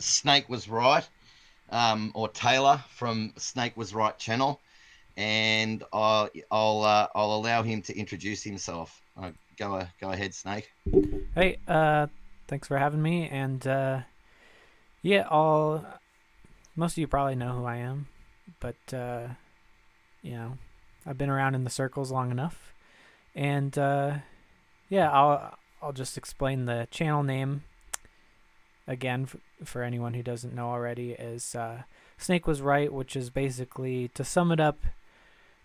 Snake Was Right, or Taylor from Snake Was Right channel, and I'll allow him to introduce himself. Go ahead, Snake. Hey, thanks for having me. And yeah, all most of you probably know who I am, but you know, I've been around in the circles long enough. And yeah, I'll just explain the channel name again for anyone who doesn't know already. Is Snake Was Right, which is basically, to sum it up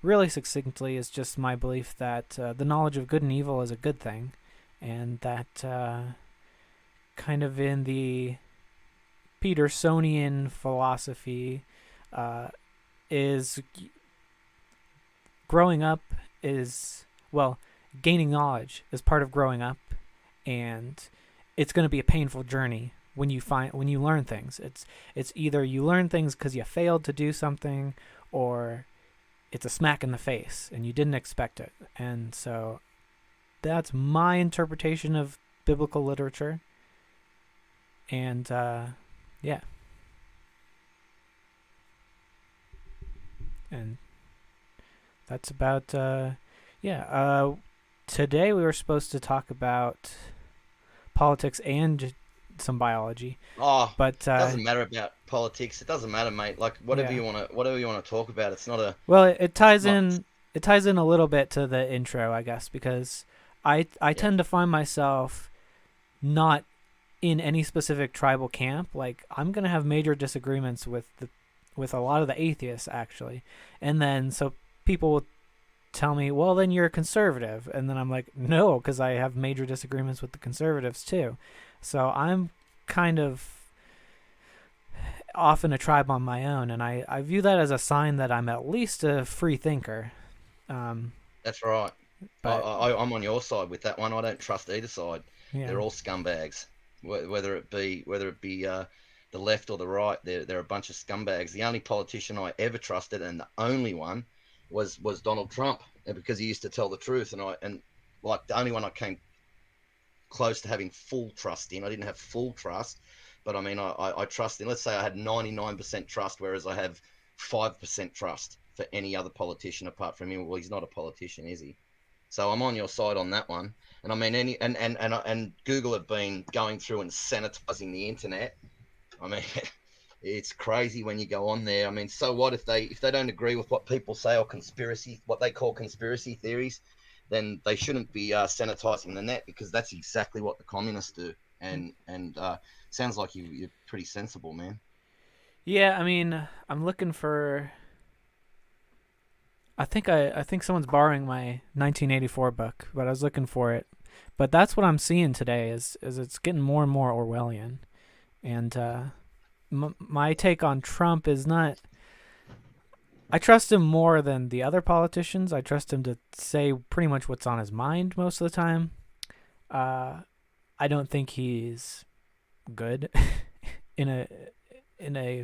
really succinctly, is just my belief that the knowledge of good and evil is a good thing, and that kind of in the Petersonian philosophy, uh, is growing up is, well, gaining knowledge is part of growing up, and it's going to be a painful journey when you learn things. It's either you learn things because you failed to do something, or it's a smack in the face and you didn't expect it. And so that's my interpretation of biblical literature. And yeah, and that's about yeah. Today we were supposed to talk about politics and some biology, Oh, but doesn't matter about politics. It doesn't matter, mate. Like yeah. whatever you want to talk about. Well, it It's ties not. in. It ties in a little bit to the intro, I guess, because I Yeah, tend to find myself not in any specific tribal camp. Like, I'm gonna have major disagreements with a lot of the atheists, actually, and then so people will tell me, well, then you're a conservative, and then I'm like, no, because I have major disagreements with the conservatives too. So I'm kind of off in a tribe on my own, and I view that as a sign that I'm at least a free thinker. Um, that's right. but I'm on your side with that one. I don't trust either side. yeah, They're all scumbags. Whether it be the left or the right, they're a bunch of scumbags. The only politician I ever trusted, and the only one, was Donald Trump, because he used to tell the truth, and like the only one I came close to having full trust in. I didn't have full trust, but I mean, I trust in. Let's say I had 99% trust, whereas I have 5% trust for any other politician apart from him. Well, he's not a politician, is he? So I'm on your side on that one. And I mean, and Google have been going through and sanitizing the internet. I mean, it's crazy when you go on there. I mean, so what if they don't agree with what people say, or what they call conspiracy theories, then they shouldn't be sanitizing the net, because that's exactly what the communists do. And sounds like you're pretty sensible, man. yeah. I mean, I'm looking for. I think someone's borrowing my 1984 book, but I was looking for it. But that's what I'm seeing today is it's getting more and more Orwellian, and my take on Trump is not. I trust him more than the other politicians. I trust him to say pretty much what's on his mind most of the time. Uh, I don't think he's good in a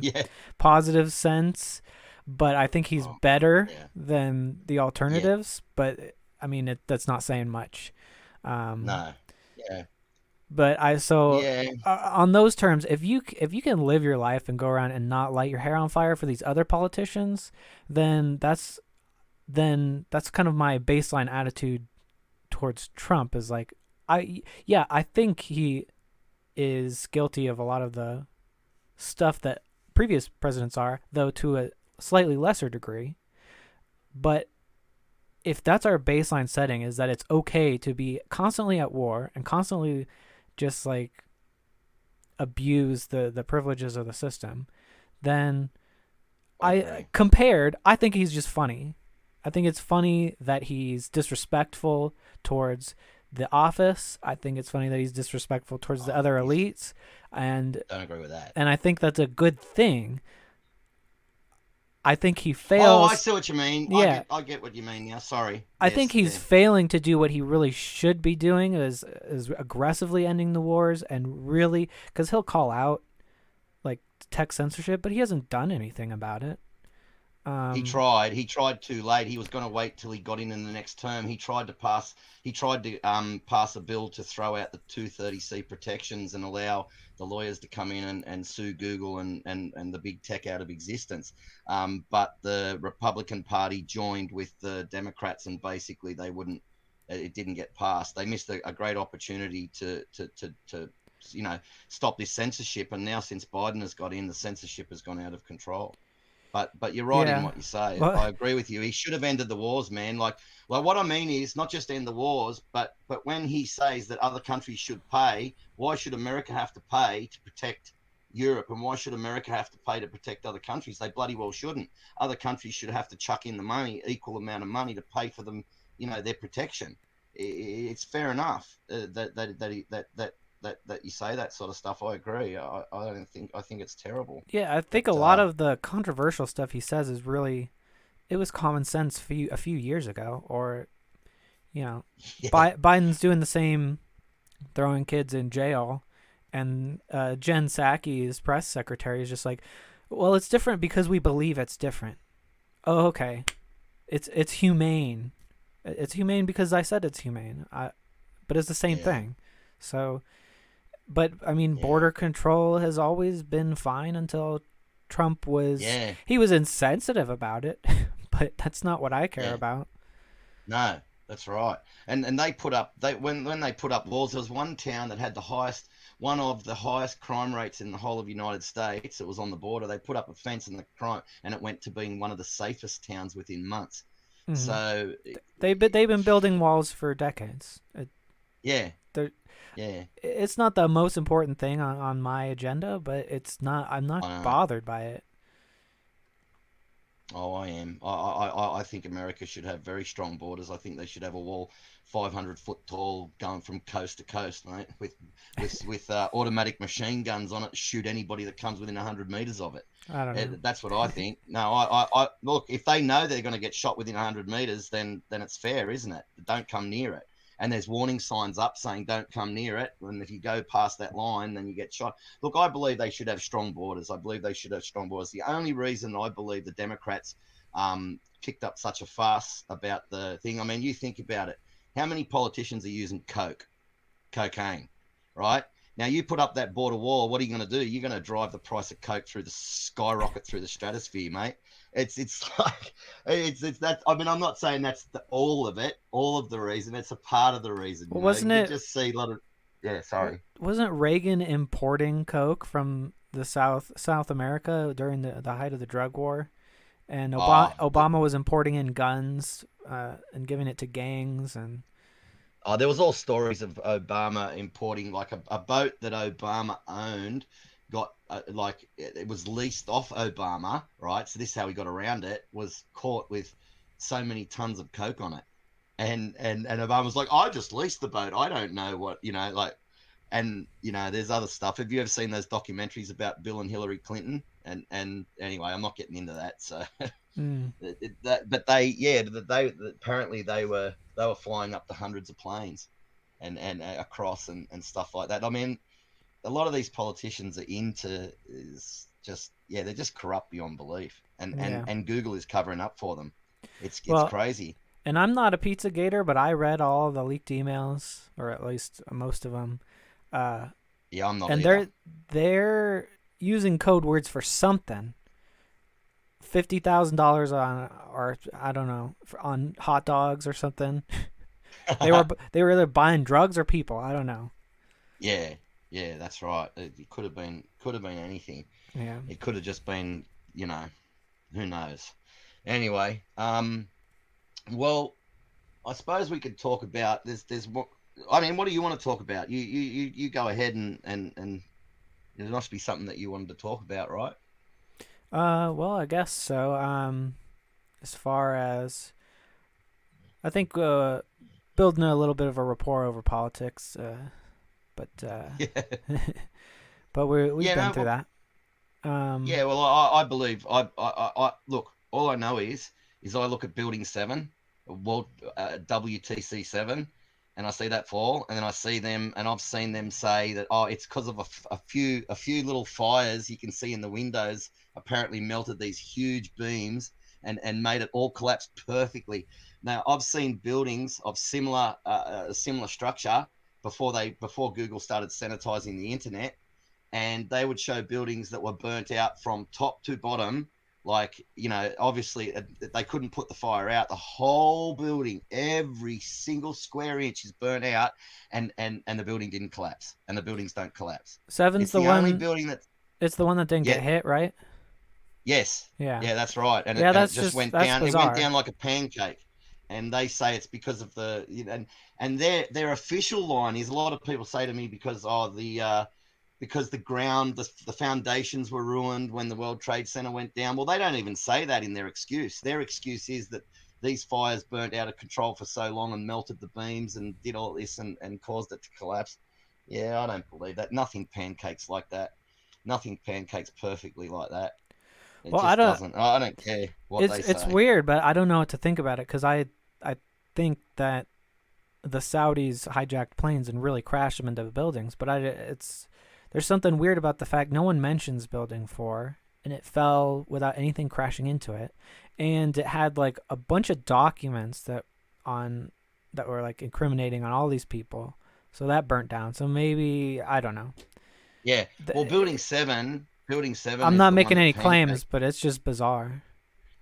Yeah. positive sense, but I think he's Oh, better yeah. than the Yeah. alternatives. But I mean, that's not saying much. Um, No. Yeah. but I so Yeah. on those terms, if you can live your life and go around and not light your hair on fire for these other politicians, then that's kind of my baseline attitude towards Trump. Is like, I think he is guilty of a lot of the stuff that previous presidents are, though to a slightly lesser degree. But if that's our baseline setting, is that it's okay to be constantly at war and constantly just like abuse the privileges of the system, then I agree. I think he's just funny. I think it's funny that he's disrespectful towards the office. I think it's funny that he's disrespectful towards the Oh, other he's elites, and don't agree with that. I think that's a good thing. I think he Oh, I fails. see what you mean. Yeah, I get what you mean now. Sorry. I think Yes, he's yeah. failing to do what he really should be doing, is aggressively ending the wars, and really, because he'll call out like tech censorship, but he hasn't done anything about it. He tried. He tried too late. He was going to wait till he got in the next term. He tried to pass. He tried to pass a bill to throw out the 230C protections and allow the lawyers to come in and sue Google and the big tech out of existence. But the Republican Party joined with the Democrats, and basically they wouldn't. It didn't get passed. They missed a great opportunity to stop this censorship. And now since Biden has got in, the censorship has gone out of control. But you're right in Yeah. what you say. Well, I agree with you. He should have ended the wars, man. Like what I mean is not just end the wars, but when he says that other countries should pay, why should America have to pay to protect Europe? And why should America have to pay to protect other countries? They bloody well shouldn't. Other countries should have to chuck in the money, equal amount of money to pay for them, their protection. It's fair enough that you say that sort of stuff. I agree. I think it's terrible. yeah, I think a But lot of the controversial stuff he says is really it was common sense a few years ago, or yeah, Biden's doing the same, throwing kids in jail, and Jen Psaki, his press secretary, is just like, well, it's different because we believe it's different. Oh, okay, it's humane. It's humane because I said it's humane. But it's the same yeah, thing. So, but I mean, yeah, border control has always been fine until Trump was. yeah, He was insensitive about it, but that's not what I care yeah. about. No, that's right. And they put up when they put up laws. There was one town that had one of the highest crime rates in the whole of the United States. It was on the border. They put up a fence and it went to being one of the safest towns within months. Hmm. So They've been building walls for decades. yeah, They're, yeah. it's not the most important thing on my agenda, but it's not. I'm not I know. bothered by it. Oh, I am. I think America should have very strong borders. I think they should have a wall 500 foot tall going from coast to coast, mate, with automatic machine guns on it, shoot anybody that comes within 100 meters of it. I don't know. That's what I think. No, I look, if they know they're going to get shot within 100 meters, then it's fair, isn't it? Don't come near it. And there's warning signs up saying don't come near it. And if you go past that line, then you get shot. Look, I believe they should have strong borders. I believe they should have strong borders. The only reason I believe the Democrats kicked up such a fuss about the thing, I mean, you think about it. How many politicians are using cocaine, right? Now you put up that border wall. What are you going to do? You're going to drive the price of coke through the skyrocket through the stratosphere, mate. It's like it's that. I mean, I'm not saying that's all of it, all of the reason. It's a part of the reason. Well, wasn't You it? just see a lot of. Yeah, sorry. Wasn't Reagan importing coke from the South America during the height of the drug war? And Oh, Obama was importing in guns and giving it to gangs and. there was all stories of Obama importing like a boat that Obama owned got like it was leased off Obama, right? So this is how he got around it, was caught with so many tons of coke on it. And Obama was like, I just leased the boat. I don't know what, like, and there's other stuff. Have you ever seen those documentaries about Bill and Hillary Clinton? And anyway, I'm not getting into that. So Mm, but they apparently they were flying up to hundreds of planes and across and stuff like that. I mean, a lot of these politicians are into is just they're just corrupt beyond belief, and and yeah. and Google is covering up for them. It's Well, crazy. and I'm not a pizza gator, but I read all the leaked emails, or at least most of them. Uh, Yeah, I'm not and either. they're using code words for something. $50,000 on, or I don't know, on hot dogs or something. They were either buying drugs or people. I don't know. Yeah, yeah, that's right. It could have been anything. Yeah. It could have just been, who knows. Anyway, well, I suppose we could talk about there's what I mean, what do you want to talk about? You go ahead and there must be something that you wanted to talk about, right? Well, I guess so. As far as I think, building a little bit of a rapport over politics. But Yeah. but we've Yeah, been no, through well, that. Um, yeah, well, I believe I look. All I know is I look at Building 7, World WTC 7, and I see that fall, and then I see them, and I've seen them say that it's because of a few little fires you can see in the windows apparently melted these huge beams and made it all collapse perfectly. Now I've seen buildings of similar structure before Google started sanitizing the internet, and they would show buildings that were burnt out from top to bottom. Like, obviously they couldn't put the fire out. The whole building, every single square inch is burnt out, and the building didn't collapse, and the buildings don't collapse. Seven's It's the the only one. building that, It's the one that didn't yeah, get hit, right? yes, Yeah. yeah, that's right. And Yeah, it that's just just went that's down. It went bizarre. down like a pancake. And they say it's because of and their official line is, a lot of people say to me, because the ground, the foundations were ruined when the World Trade Center went down. Well, they don't even say that in their excuse. Their excuse is that these fires burnt out of control for so long and melted the beams and did all this and caused it to collapse. Yeah, I don't believe that. Nothing pancakes like that. Nothing pancakes perfectly like that. It Well, I just don't. doesn't. I don't care what they It's say. weird, but I don't know what to think about it because I think that the Saudis hijacked planes and really crashed them into buildings. But it's there's something weird about the fact no one mentions Building 4, and it fell without anything crashing into it, and it had like a bunch of documents on that were like incriminating on all these people. So that burnt down. So maybe I don't know. Yeah. Well, The, Building Seven I'm is not the one making that any pancaked. claims, but it's just bizarre.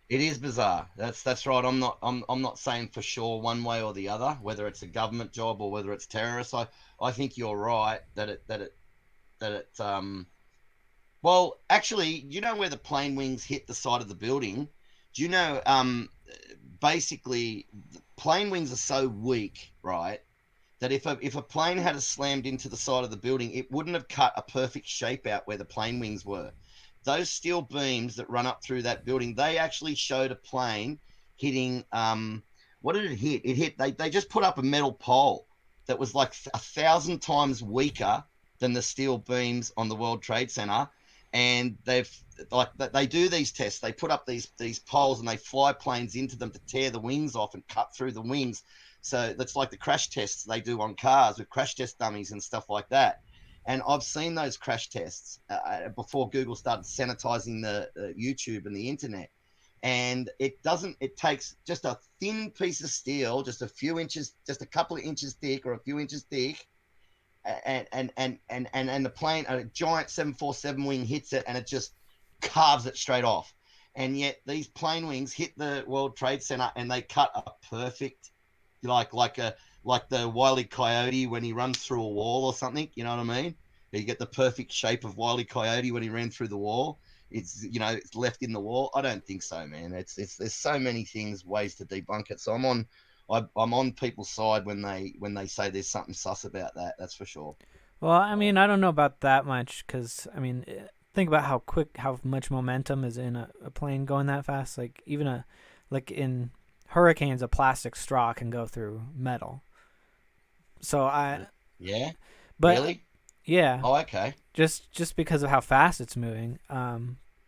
It is bizarre. That's right. I'm not saying for sure one way or the other whether it's a government job or whether it's terrorists. I think you're right that it. Well, actually, you know where the plane wings hit the side of the building? Do you know basically plane wings are so weak, right? That if a plane had slammed into the side of the building, it wouldn't have cut a perfect shape out where the plane wings were. Those steel beams that run up through that building, they actually showed a plane hitting. What did it hit? It hit. They just put up a metal pole that was like 1,000 times weaker than the steel beams on the World Trade Center, and they do these tests. They put up these poles and they fly planes into them to tear the wings off and cut through the wings. So that's like the crash tests they do on cars with crash test dummies and stuff like that. And I've seen those crash tests before Google started sanitizing the YouTube and the internet. And it takes just a thin piece of steel, just a few inches, just a couple of inches thick or a few inches thick. And the plane, a giant 747 wing hits it and it just carves it straight off. And yet these plane wings hit the World Trade Center and they cut a perfect, like the Wile E. Coyote when he runs through a wall or something. You know what I mean? You get the perfect shape of Wile E. Coyote when he ran through the wall. It's left in the wall. I don't think so, man. It's there's so many ways to debunk it. So I'm on people's side when they say there's something sus about that. That's for sure. Well, I So, mean, I don't know about that much because I mean, think about how much momentum is in a plane going that fast. Like even like in hurricanes, a plastic straw can go through metal. So yeah, but really? yeah, Oh, okay. just because of how fast it's moving.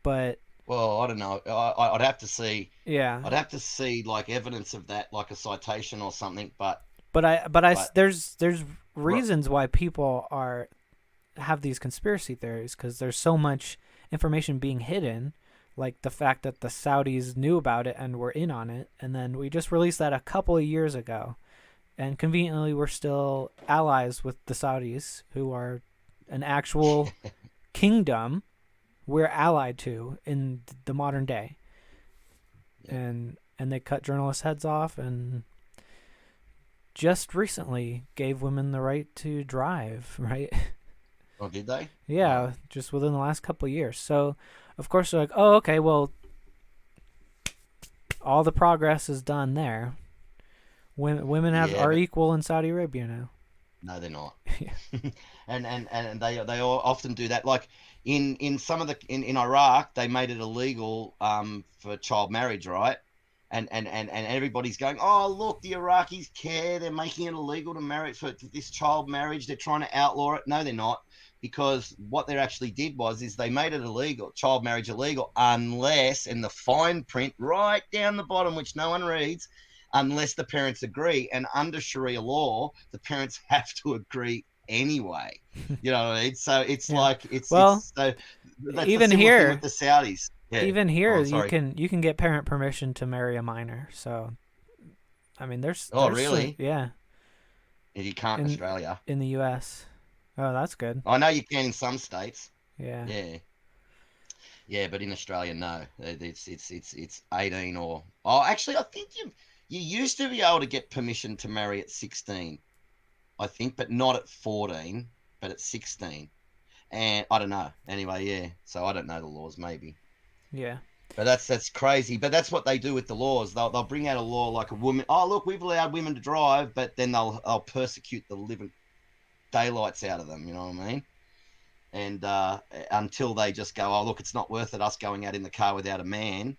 But Well, I don't know. I'd have to see. yeah, I'd have to see like evidence of that, like a citation or something. But but there's reasons why people are have these conspiracy theories because there's so much information being hidden, like the fact that the Saudis knew about it and were in on it, and then we just released that a couple of years ago, and conveniently we're still allies with the Saudis, who are an actual kingdom we're allied to in the modern day, yeah. and they cut journalists' heads off and just recently gave women the right to drive, right? Oh, did they? Yeah, just within the last couple of years. So, of course, they're like, oh, okay, well, all the progress is done there. Women Yeah, are but equal in Saudi Arabia now. no, they're not. Yeah. And they all often do that. Like in some of in Iraq, they made it illegal for child marriage, right? And everybody's going, oh look, the Iraqis care. They're making it illegal to marry for this child marriage. They're trying to outlaw it. No, they're not, because what they actually did is they made it illegal, child marriage illegal, unless, in the fine print right down the bottom, which no one reads, unless the parents agree. And under Sharia law, the parents have to agree anyway. You know what I mean? So it's Yeah. like Well, so that's a even similar thing with here, the Saudis. Yeah. even Oh, here I'm you sorry. can get parent permission to marry a minor. So I mean, Oh, there's really? yeah, You can't in in Australia. in the U.S. Oh, that's good. I know you can in some states. Yeah. Yeah. Yeah, but in Australia, no. It's 18 or oh, actually, I think you used to be able to get permission to marry at 16, I think, but not at 14, but at 16. And I don't know. Anyway, yeah. So I don't know the laws, maybe. Yeah. But that's crazy. But that's what they do with the laws. They'll bring out a law like a woman. Oh, look, we've allowed women to drive, but then they'll persecute the living daylights out of them. You know what I mean? And until they just go, oh, look, it's not worth it us going out in the car without a man,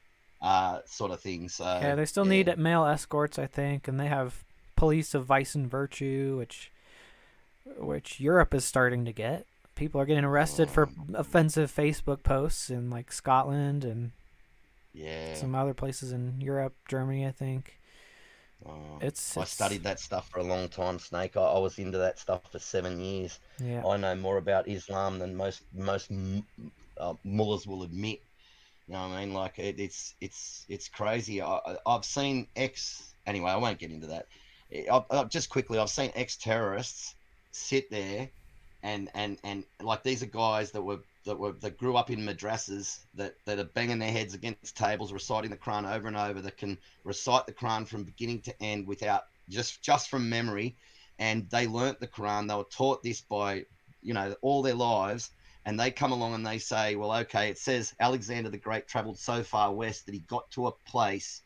sort of thing. Yeah, So they still yeah. need male escorts, I think, and they have police of vice and virtue, which Europe is starting to get. People are getting arrested for Oh, offensive Facebook posts in like Scotland and yeah. some other places in Europe, Germany, I think. Oh, I It's studied that stuff for a long time, Snake. I was into that stuff for 7 years. yeah. I know more about Islam than most mullahs will admit. You know what I mean? Like it's crazy. I've seen ex anyway. I won't get into that. Just quickly, I've seen ex terrorists sit there, and like these are guys that grew up in madrasas that are banging their heads against tables, reciting the Quran over and over. That can recite the Quran from beginning to end without just from memory, and they learnt the Quran. They were taught this by all their lives, and they come along and they say, well, okay, it says Alexander the Great traveled so far west that he got to a place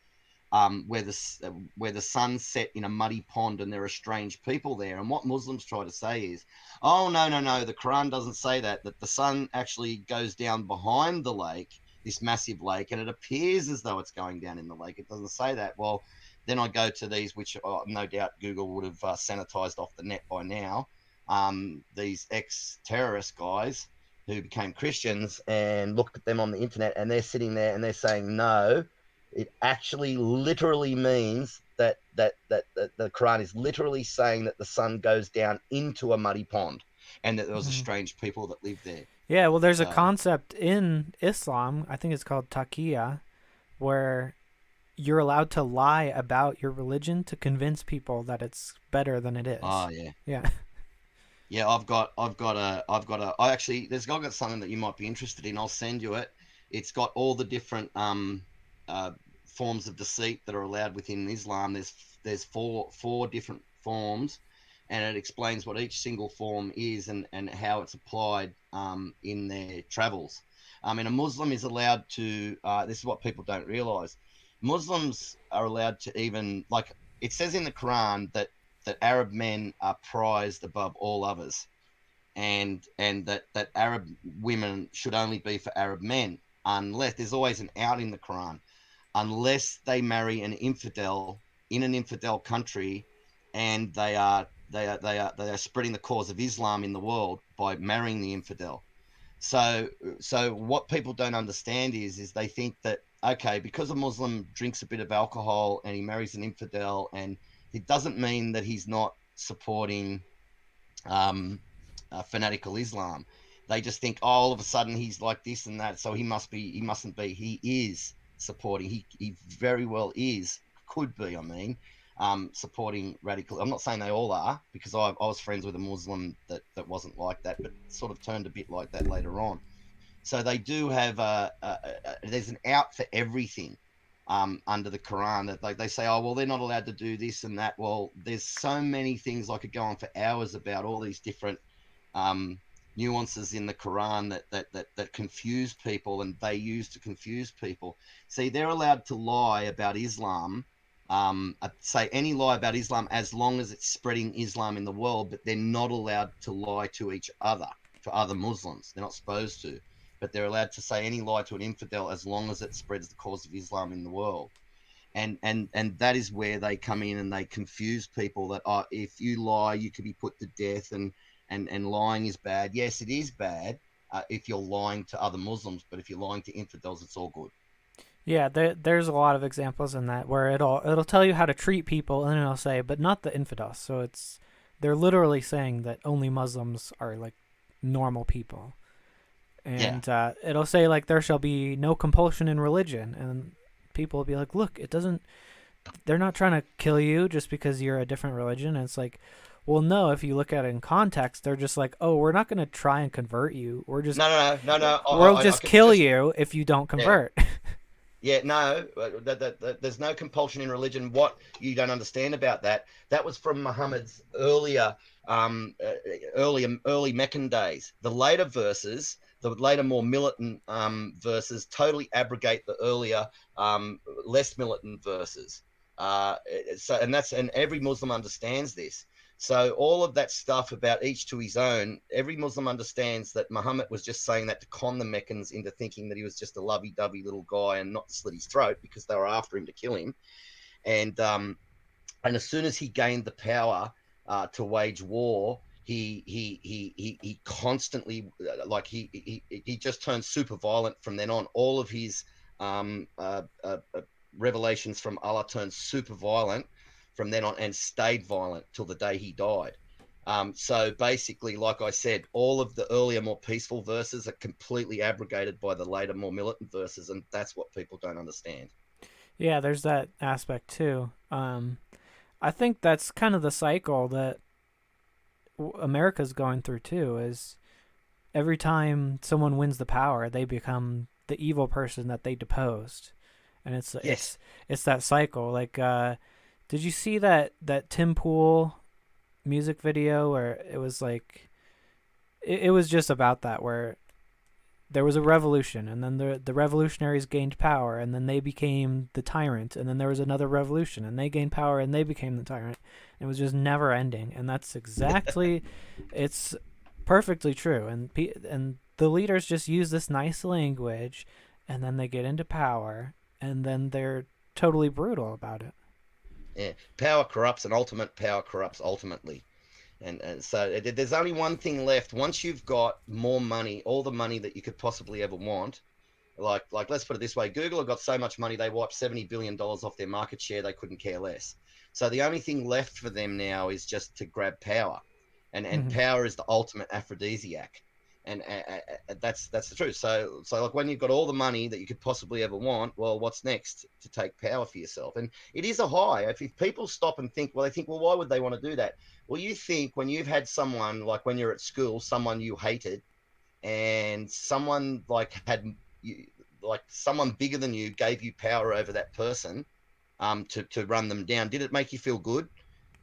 where the sun set in a muddy pond and there are strange people there. And what Muslims try to say is, oh, no, no, no, the Quran doesn't say that the sun actually goes down behind the lake, this massive lake, and it appears as though it's going down in the lake. It doesn't say that. Well, then I go to these, which no doubt Google would have sanitized off the net by now. These ex-terrorist guys who became Christians, and look at them on the internet, and they're sitting there and they're saying, no, it actually literally means that the Quran is literally saying that the sun goes down into a muddy pond, and that there was a Mhm. strange people that lived there. Yeah, well, there's a So, concept in Islam, I think it's called Taqiyya, where you're allowed to lie about your religion to convince people that it's better than it is. oh yeah, Yeah. yeah. I actually, I've got something that you might be interested in. I'll send you it. It's got all the different uh, forms of deceit that are allowed within Islam. There's four different forms, and it explains what each single form is and how it's applied in their travels. And a Muslim is allowed to. This is what people don't realize. Muslims are allowed to even like it says in the Quran that Arab men are prized above all others, and that Arab women should only be for Arab men, unless there's always an out in the Quran, unless they marry an infidel in an infidel country, and they are spreading the cause of Islam in the world by marrying the infidel. So what people don't understand is they think that okay, because a Muslim drinks a bit of alcohol and he marries an infidel, and it doesn't mean that he's not supporting um, fanatical Islam. They just think, oh, all of a sudden he's like this and that, so he mustn't be. He is supporting. He very well is, could be. I mean, supporting radical. I'm not saying they all are, because I was friends with a Muslim that wasn't like that, but sort of turned a bit like that later on. So they do have there's an out for everything under the Quran, that like they say, oh well, they're not allowed to do this and that. Well, there's so many things I could go on for hours about all these different um, nuances in the Quran that confuse people, and they use to confuse people. See, they're allowed to lie about Islam. Say any lie about Islam as long as it's spreading Islam in the world, but they're not allowed to lie to each other, to other Muslims. They're not supposed to, but they're allowed to say any lie to an infidel as long as it spreads the cause of Islam in the world. And that is where they come in and they confuse people that if you lie, you could be put to death, and lying is bad. Yes, it is bad if you're lying to other Muslims, but if you're lying to infidels, it's all good. Yeah, there's a lot of examples in that where it'll tell you how to treat people, and it'll say, but not the infidels. So they're literally saying that only Muslims are like normal people, Yeah. and it'll say like there shall be no compulsion in religion, and people will be like, look, it doesn't. They're not trying to kill you just because you're a different religion. And it's like, well, no. If you look at it in context, they're just like, oh, we're not going to try and convert you. No, no, no, no, no. We'll I just can kill just, you if you don't yeah. convert. Yeah, no, there's no compulsion in religion. What you don't understand about that was from Muhammad's early Meccan days. The later verses, the later more militant verses, totally abrogate the earlier less militant verses. And every Muslim understands this. So all of that stuff about each to his own, every Muslim understands that Muhammad was just saying that to con the Meccans into thinking that he was just a lovey-dovey little guy and not to slit his throat because they were after him to kill him. And as soon as he gained the power to wage war, he constantly he just turned super violent from then on. All of his revelations from Allah turned super violent from then on and stayed violent till the day he died. So basically, like I said, all of the earlier, more peaceful verses are completely abrogated by the later, more militant verses, and that's what people don't understand. Yeah, there's that aspect too. I think that's kind of the cycle that America's going through too. Is every time someone wins the power, they become the evil person that they deposed, and it's Yes. it's it's that cycle. Like, did you see that Tim Pool music video where it was like it was just about that, where there was a revolution, and then the revolutionaries gained power, and then they became the tyrant, and then there was another revolution, and they gained power, and they became the tyrant. It was just never ending, and that's exactly, it's perfectly true. And the leaders just use this nice language, and then they get into power, and then they're totally brutal about it. Yeah. Power corrupts, and ultimate power corrupts ultimately. And so there's only one thing left. Once you've got more money, all the money that you could possibly ever want, like let's put it this way: Google have got so much money they wiped $70 billion off their market share. They couldn't care less. So the only thing left for them now is just to grab power, and Mm-hmm. power is the ultimate aphrodisiac, and that's the truth. So like when you've got all the money that you could possibly ever want, well, what's next to take power for yourself? And it is a high. If people stop and think, well, they think, well, why would they want to do that? Well, you think when you've had someone, like when you're at school, someone you hated, and someone like had you, like someone bigger than you gave you power over that person, to run them down. Did it make you feel good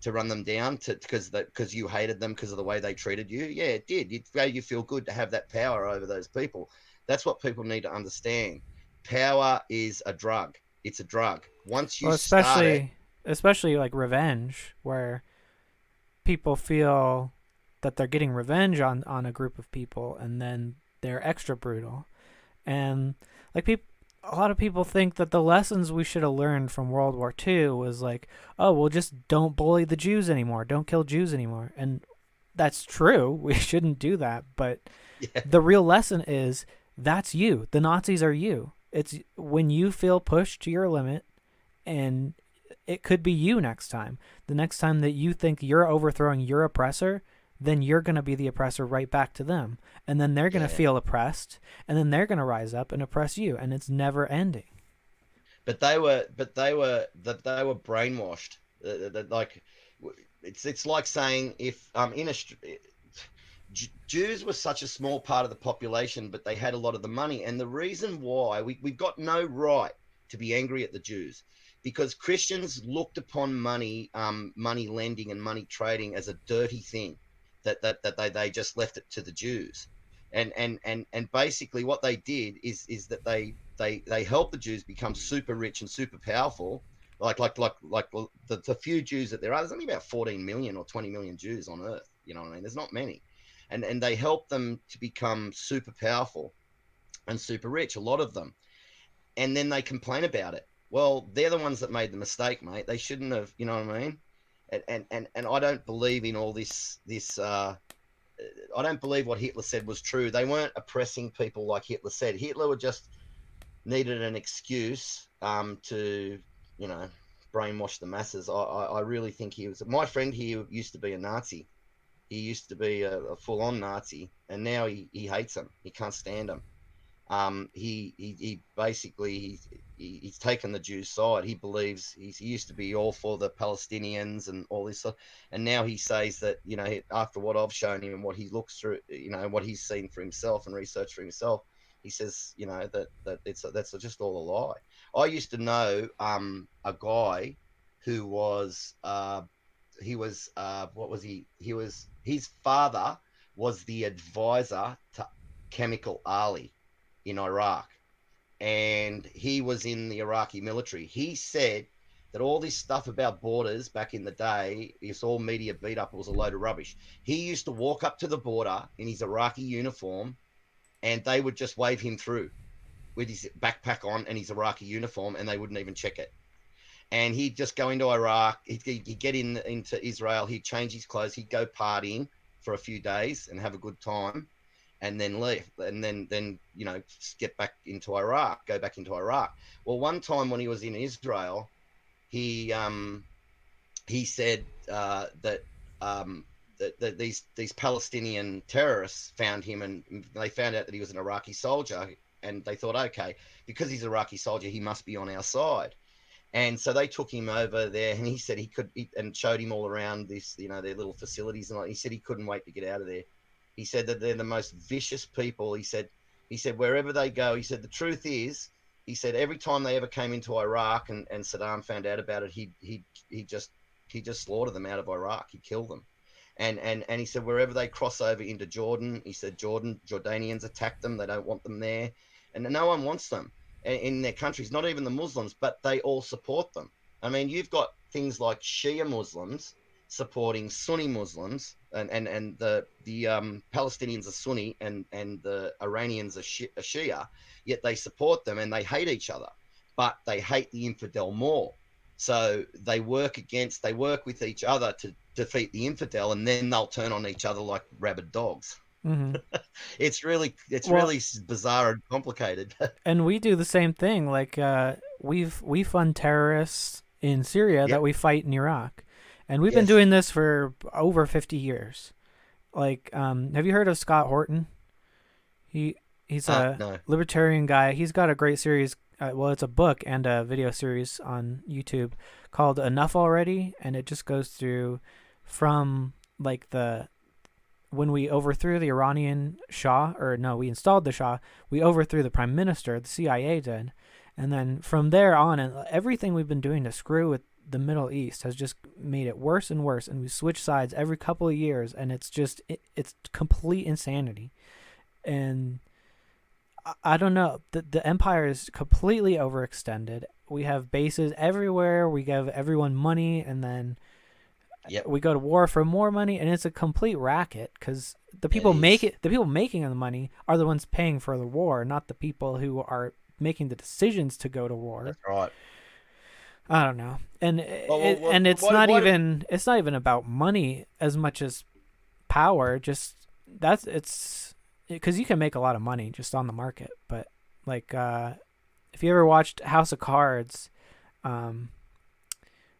to run them down because you hated them because of the way they treated you? Yeah, it did. It made you feel good to have that power over those people. That's what people need to understand. Power is a drug. It's a drug. Once you Well, start it, especially like revenge, where people feel that they're getting revenge on a group of people, and then they're extra brutal. And like people, a lot of people think that the lessons we should have learned from World War II was like, oh, well, just don't bully the Jews anymore, don't kill Jews anymore. And that's true. We shouldn't do that. But yeah, the real lesson is that's you. The Nazis are you. It's when you feel pushed to your limit, and it could be you next time. The next time that you think you're overthrowing your oppressor, then you're going to be the oppressor right back to them. And then they're going to yeah. feel oppressed, and then they're going to rise up and oppress you, and it's never ending. But they were brainwashed. Like it's like saying if in a Jews were such a small part of the population, but they had a lot of the money. And the reason why we've got no right to be angry at the Jews, because Christians looked upon money, money lending and money trading as a dirty thing, that they just left it to the Jews. And basically what they did is that they helped the Jews become super rich and super powerful. Like the few Jews that there are, there's only about 14 million or 20 million Jews on earth. You know what I mean? There's not many, and they help them to become super powerful and super rich, a lot of them, and then they complain about it. Well, they're the ones that made the mistake, mate. They shouldn't have. You know what I mean? And I don't believe in all this. I don't believe what Hitler said was true. They weren't oppressing people like Hitler said. Hitler would just needed an excuse, to, you know, brainwash the masses. I really think he was. My friend here used to be a Nazi. He used to be a full-on Nazi, and now he hates them. He can't stand them. He basically he's taken the Jews' side. He believes he used to be all for the Palestinians and all this stuff, and now he says that, you know, after what I've shown him and what he looks through, you know, what he's seen for himself and researched for himself, he says, you know, that that's just all a lie. I used to know a guy who was what was he? He was his father was the advisor to Chemical Ali in Iraq, and he was in the Iraqi military. He said that all this stuff about borders back in the day, it's all media beat up, it was a load of rubbish. He used to walk up to the border in his Iraqi uniform, and they would just wave him through with his backpack on and his Iraqi uniform, and they wouldn't even check it. And he'd just go into Iraq, he'd get into Israel, he'd change his clothes, he'd go partying for a few days and have a good time, and then leave, and then you know, get back into Iraq, go back into Iraq. Well, one time when he was in Israel, he said that these Palestinian terrorists found him, and they found out that he was an Iraqi soldier, and they thought, okay, because he's an Iraqi soldier, he must be on our side. And so they took him over there, and he said and showed him all around this, you know, their little facilities, and he said he couldn't wait to get out of there. He said that they're the most vicious people. He said wherever they go, he said the truth is, he said every time they ever came into Iraq and Saddam found out about it, he just slaughtered them out of Iraq. He killed them. And he said wherever they cross over into Jordan, he said Jordanians attack them. They don't want them there, and no one wants them in their countries, not even the Muslims, but they all support them. I mean, you've got things like Shia Muslims supporting Sunni Muslims, and the Palestinians are Sunni, and the Iranians are Shia, yet they support them and they hate each other, but they hate the infidel more. So they work with each other to defeat the infidel, and then they'll turn on each other like rabid dogs. Mm-hmm. It's really bizarre and complicated. And we do the same thing. Like we fund terrorists in Syria that we fight in Iraq, and we've been doing this for over 50 years. Like, have you heard of Scott Horton? He's a No. libertarian guy. He's got a great series. Well, it's a book and a video series on YouTube called Enough Already, and it just goes through from like when we overthrew the Iranian Shah, or no, we installed the Shah, we overthrew the Prime Minister, the CIA did, and then from there on, and everything we've been doing to screw with the Middle East has just made it worse and worse, and we switch sides every couple of years, and it's just, it's complete insanity. And I don't know, the empire is completely overextended. We have bases everywhere, we give everyone money, and then we go to war for more money, and it's a complete racket, because the people making the money are the ones paying for the war, not the people who are making the decisions to go to war. That's right. I don't know, and it's not even about money as much as power. Just it's because you can make a lot of money just on the market. But like, if you ever watched House of Cards,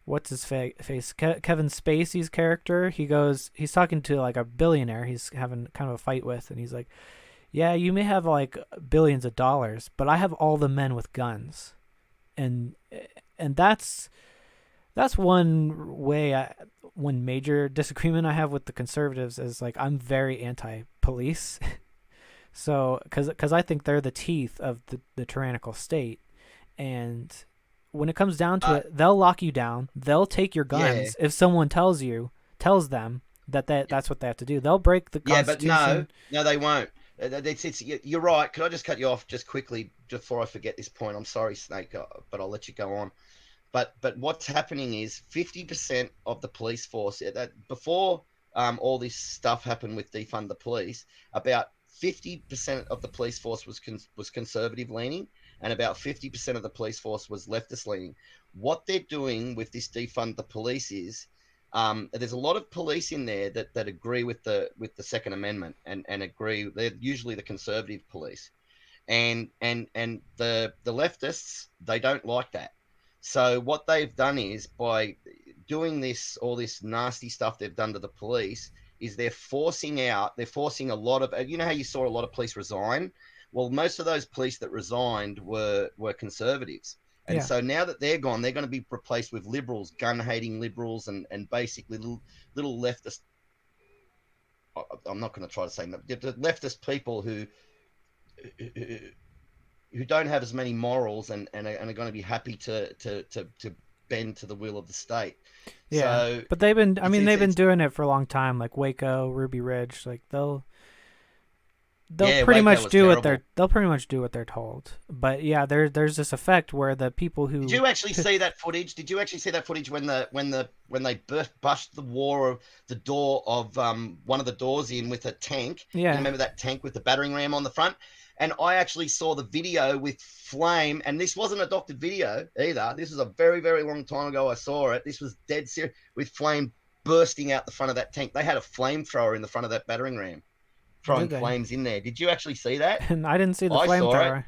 what's his face? Kevin Spacey's character. He's talking to like a billionaire. He's having kind of a fight with, and he's like, "Yeah, you may have like billions of dollars, but I have all the men with guns," and that's one major disagreement I have with the conservatives is like I'm very anti-police. So, because I think they're the teeth of the tyrannical state, and when it comes down to it, they'll lock you down. They'll take your guns if someone tells them that's what they have to do. They'll break the Constitution. Yeah, but no, they won't. You're right. Could I just cut you off just quickly before I forget this point? I'm sorry, Snake, but I'll let you go on. But what's happening is 50% of the police force, that before all this stuff happened with defund the police, about 50% of the police force was conservative leaning, and about 50% of the police force was leftist leaning. What they're doing with this defund the police is there's a lot of police in there that agree with the Second Amendment and agree. They're usually the conservative police, and the leftists, they don't like that. So what they've done is, by doing all this nasty stuff they've done to the police, is they're forcing a lot of, you know how you saw a lot of police resign? Well, most of those police that resigned were conservatives. And Yeah. so now that they're gone, they're going to be replaced with liberals, gun-hating liberals, and basically little leftist. I'm not going to try to say leftist people who don't have as many morals and are going to be happy to bend to the will of the state. Yeah. So But they've been they've been it's doing it for a long time, like Waco, Ruby Ridge, like they'll yeah, pretty Waco much was do what terrible. they're told. But yeah, there's this effect where the people Did who you actually see that footage? Did you actually see that footage when they busted the door of one of the doors in with a tank? You yeah, remember that tank with the battering ram on the front? And I actually saw the video with flame, and this wasn't a doctored video either. This was a very, very long time ago. I saw it. This was dead serious with flame bursting out the front of that tank. They had a flamethrower in the front of that battering ram, throwing did they? flames in there. Did you actually see that? And I didn't see the I saw it. flamethrower.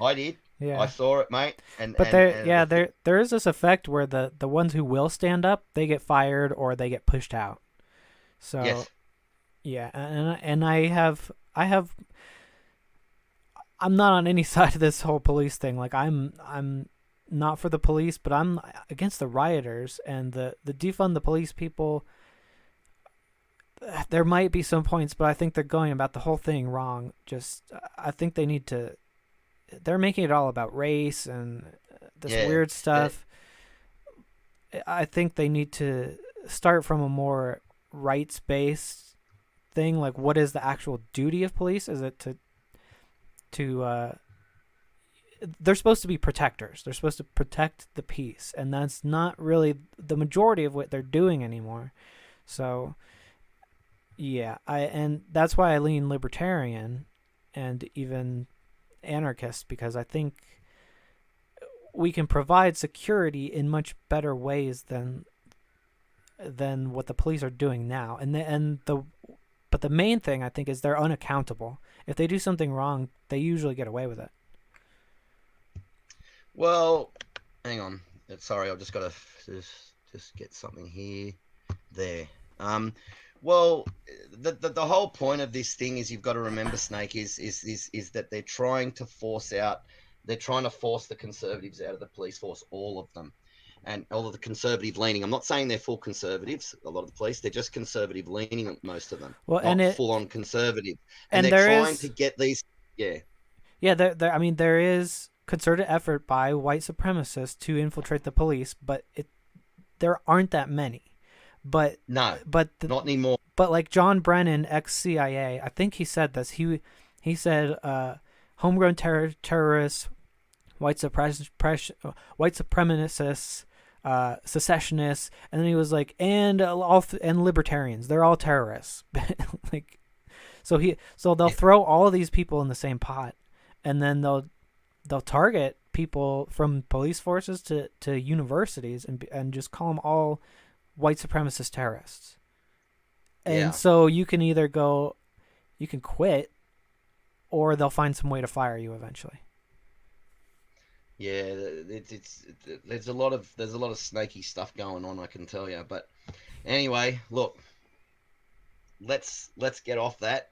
I did. I Yeah. saw it, mate. But there is this effect where the ones who will stand up, they get fired or they get pushed out. So yes. yeah, and I'm not on any side of this whole police thing. Like I'm not for the police, but I'm against the rioters and the defund the police people. There might be some points, but I think they're going about the whole thing wrong. Just I think they need to. They're making it all about race and this Yeah. weird stuff. I think they need to start from a more rights-based thing. Like, what is the actual duty of police? Is it to they're supposed to be protectors. They're supposed to protect the peace, and that's not really the majority of what they're doing anymore. So, yeah, and that's why I lean libertarian and even anarchist, because I think we can provide security in much better ways than what the police are doing now. But the main thing I think is they're unaccountable. If they do something wrong, they usually get away with it. Well, hang on. Sorry, I've just got to just get something here. There. Well, the whole point of this thing is you've got to remember, Snake, is that they're trying to force the conservatives out of the police force, all of them, and all of the conservative leaning. I'm not saying they're full conservatives. A lot of the police, they're just conservative leaning, most of them, Well, not full on conservative. And and they're there trying to is get these. Yeah. yeah there I mean there is concerted effort by white supremacists to infiltrate the police, but there aren't that many. But No, but not anymore. But like John Brennan, ex-CIA, I think he said this. He said homegrown terrorists, white supremacists, secessionists, and then he was like, and libertarians. They're all terrorists. Like, so they'll throw all of these people in the same pot, and then they'll target people from police forces to universities and just call them all white supremacist terrorists. And so you can either you can quit, or they'll find some way to fire you eventually. Yeah, there's a lot of snaky stuff going on, I can tell you. But anyway, look, let's get off that.